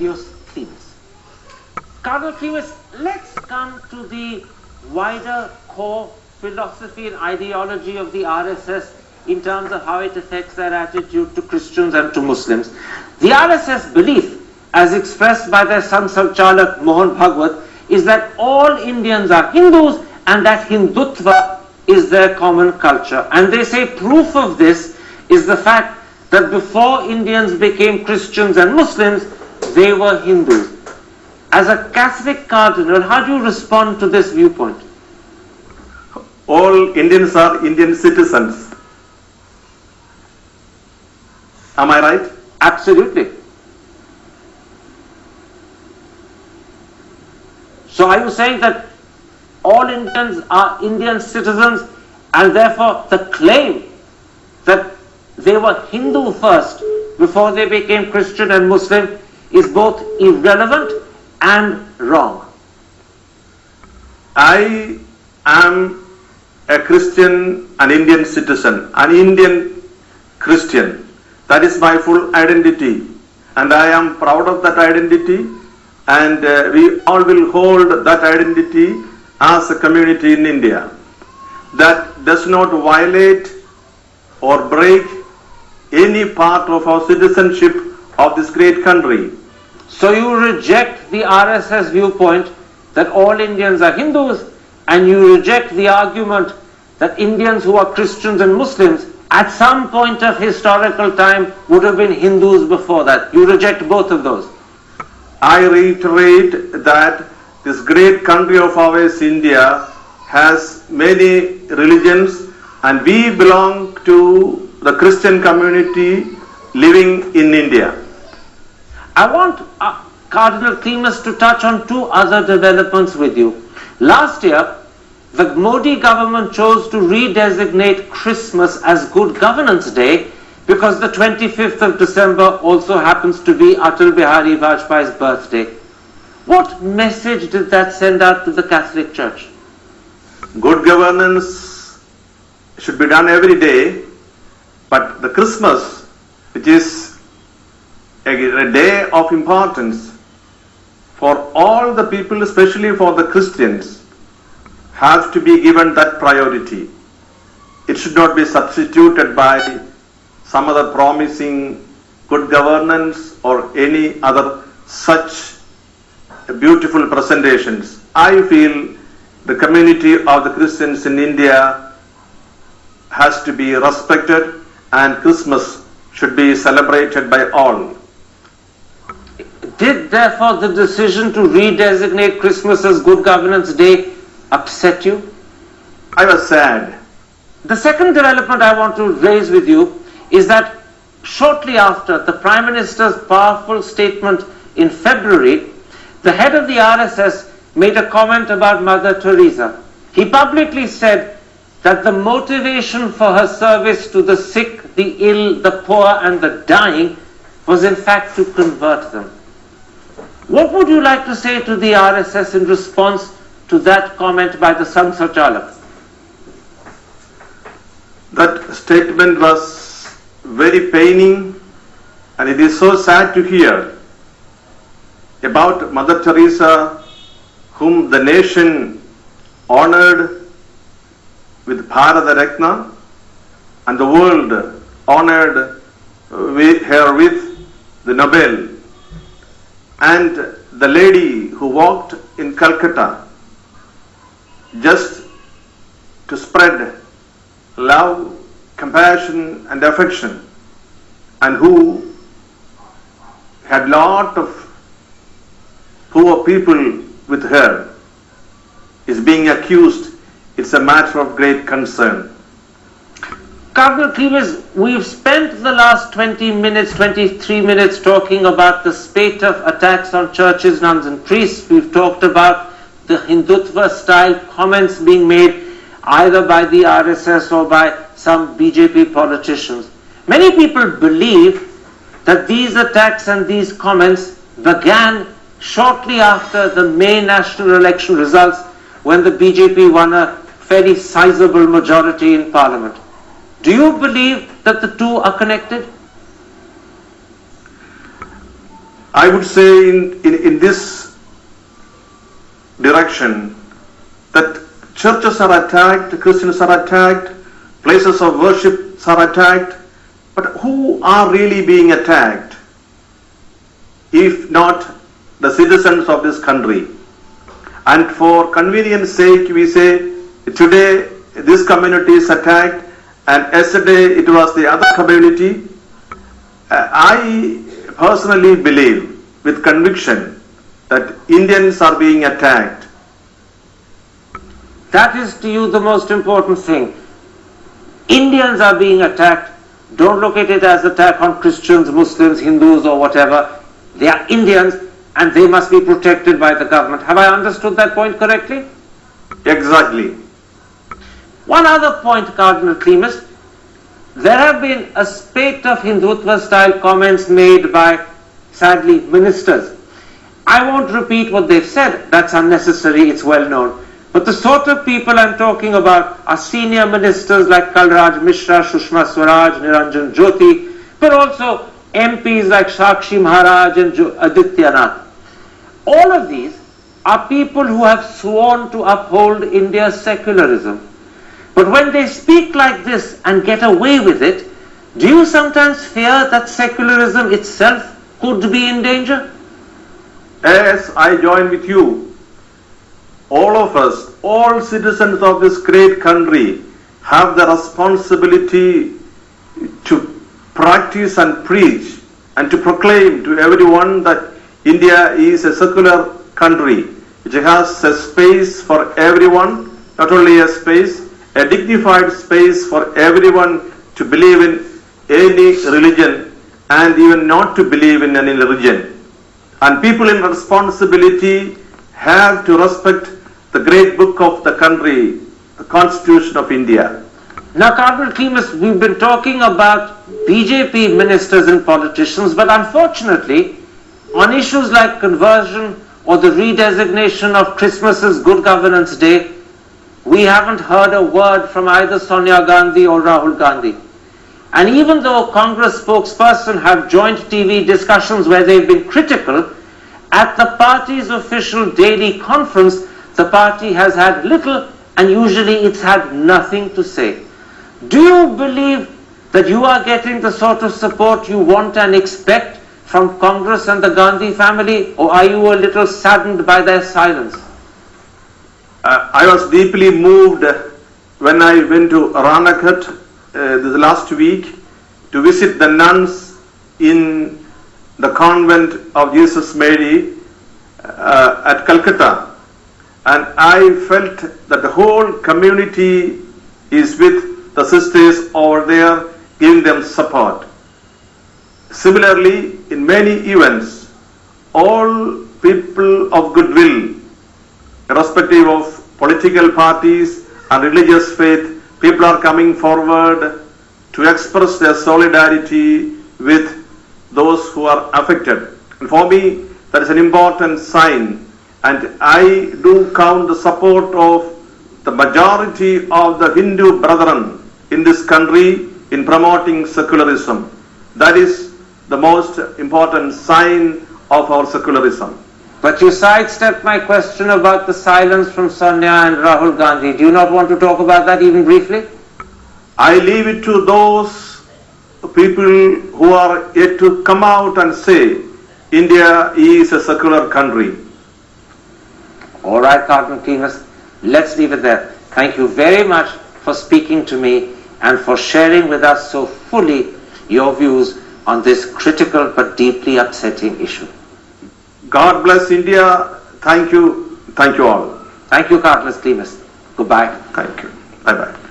Baselios Cleemis. Cardinal Cleemis, let's come to the wider core philosophy and ideology of the RSS in terms of how it affects their attitude to Christians and to Muslims. The RSS belief, as expressed by their Sanchalak Mohan Bhagwat, is that all Indians are Hindus and that Hindutva is their common culture. And they say proof of this is the fact that before Indians became Christians and Muslims, they were Hindus. As a Catholic cardinal, how do you respond to this viewpoint? All Indians are Indian citizens. Am I right? Absolutely. So are you saying that all Indians are Indian citizens and therefore the claim that they were Hindu first before they became Christian and Muslim is both irrelevant and wrong? I am a Christian, an Indian citizen, an Indian Christian. That is my full identity, and I am proud of that identity, and we all will hold that identity as a community in India. That does not violate or break any part of our citizenship of this great country. So you reject the RSS viewpoint that all Indians are Hindus, and you reject the argument that Indians who are Christians and Muslims at some point of historical time would have been Hindus before that. You reject both of those. I reiterate that this great country of ours, India, has many religions, and we belong to the Christian community living in India. I want Cardinal Cleemis to touch on two other developments with you. Last year, the Modi government chose to redesignate Christmas as Good Governance Day because the 25th of December also happens to be Atal Bihari Vajpayee's birthday. What message did that send out to the Catholic Church? Good governance should be done every day, but the Christmas, which is a day of importance for all the people, especially for the Christians, has to be given that priority. It should not be substituted by some other promising good governance or any other such beautiful presentations. I feel the community of the Christians in India has to be respected, and Christmas should be celebrated by all. Did therefore the decision to redesignate Christmas as Good Governance Day upset you? I was sad. The second development I want to raise with you is that shortly after the Prime Minister's powerful statement in February, the head of the RSS made a comment about Mother Teresa. He publicly said that the motivation for her service to the sick, the ill, the poor and the dying was in fact to convert them. What would you like to say to the RSS in response to that comment by the Sanchalak? That statement was very paining, and it is so sad to hear about Mother Teresa, whom the nation honored with Bharata Ratna, and the world honored her with the Nobel. And the lady who walked in Calcutta just to spread love, compassion and affection, and who had lot of poor people with her, is being accused. It's a matter of great concern. Cardinal Cleemis, we've spent the last 23 minutes talking about the spate of attacks on churches, nuns and priests. We've talked about the Hindutva style comments being made either by the RSS or by some BJP politicians. Many people believe that these attacks and these comments began shortly after the May national election results, when the BJP won a fairly sizable majority in Parliament. Do you believe that the two are connected? I would say in this direction that churches are attacked, Christians are attacked, places of worship are attacked, but who are really being attacked if not the citizens of this country? And for convenience sake we say today this community is attacked and yesterday it was the other community. I personally believe with conviction that Indians are being attacked. That is to you the most important thing. Indians are being attacked. Don't look at it as attack on Christians, Muslims, Hindus or whatever. They are Indians and they must be protected by the government. Have I understood that point correctly? Exactly. One other point, Cardinal Cleemis. There have been a spate of Hindutva-style comments made by, sadly, ministers. I won't repeat what they've said. That's unnecessary. It's well known. But the sort of people I'm talking about are senior ministers like Kalraj Mishra, Sushma Swaraj, Niranjan Jyoti, but also MPs like Sakshi Maharaj and Adityanath. All of these are people who have sworn to uphold India's secularism. But when they speak like this and get away with it, do you sometimes fear that secularism itself could be in danger? Yes, I join with you. All of us, all citizens of this great country have the responsibility to practice and preach and to proclaim to everyone that India is a secular country which has a space for everyone, not only a space, a dignified space for everyone to believe in any religion and even not to believe in any religion. And people in responsibility have to respect the great book of the country, the Constitution of India. Now, Cardinal Cleemis, we've been talking about BJP ministers and politicians, but unfortunately, on issues like conversion or the redesignation of Christmas as Good Governance Day, we haven't heard a word from either Sonia Gandhi or Rahul Gandhi. And even though Congress spokesperson have joint TV discussions where they've been critical, at the party's official daily conference, the party has had little and usually it's had nothing to say. Do you believe that you are getting the sort of support you want and expect from Congress and the Gandhi family, or are you a little saddened by their silence? I was deeply moved when I went to Ranakhat this last week to visit the nuns in the convent of Jesus Mary at Calcutta, and I felt that the whole community is with the sisters over there, giving them support. Similarly, in many events, all people of goodwill, irrespective of political parties and religious faith, people are coming forward to express their solidarity with those who are affected. And for me, that is an important sign. And I do count the support of the majority of the Hindu brethren in this country in promoting secularism. That is the most important sign of our secularism. But you sidestepped my question about the silence from Sonia and Rahul Gandhi. Do you not want to talk about that even briefly? I leave it to those people who are yet to come out and say India is a secular country. All right, Cardinal Cleemis, let's leave it there. Thank you very much for speaking to me and for sharing with us so fully your views on this critical but deeply upsetting issue. God bless India. Thank you. Thank you all. Thank you, Cardinal Cleemis. Goodbye. Thank you. Bye-bye.